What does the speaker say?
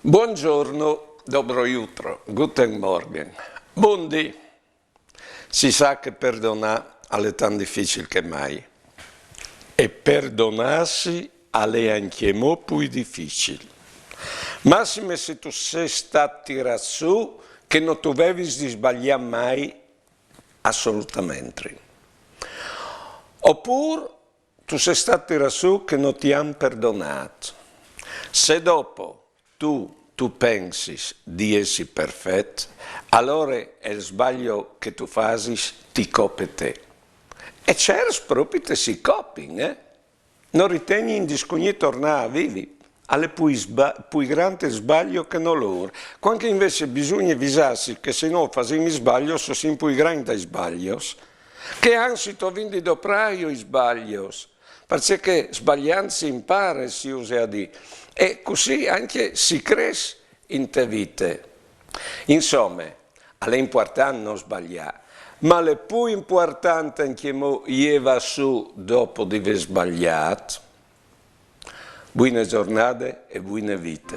Buongiorno, dobro jutro, guten Morgen. Buondì. Si sa che perdonare è tan difficile che mai. E perdonarsi è anche molto più difficile. Massime se tu sei stato tirato su che non tu avevi di sbagliare mai assolutamente. Oppure tu sei stato tirato su che non ti hanno perdonato. Se dopo tu pensi di essere perfetto, allora è il sbaglio che tu fai ti copre te. E certo, proprio te si coping, Non ritieni indiscogni tornare a vivi, alle più grande sbaglio che non loro. Quando invece bisogna avvisarsi che se no facciamo sbaglio, sono più grandi sbaglio, che anzi tu vindi dopraio i sbaglio, perché sbagliando si impara, si usa a dire, e così anche si cresce in te vite. Insomma, è importante non sbagliare, ma è più importante anche io va su dopo di aver sbagliato. Buone giornate e buone vite.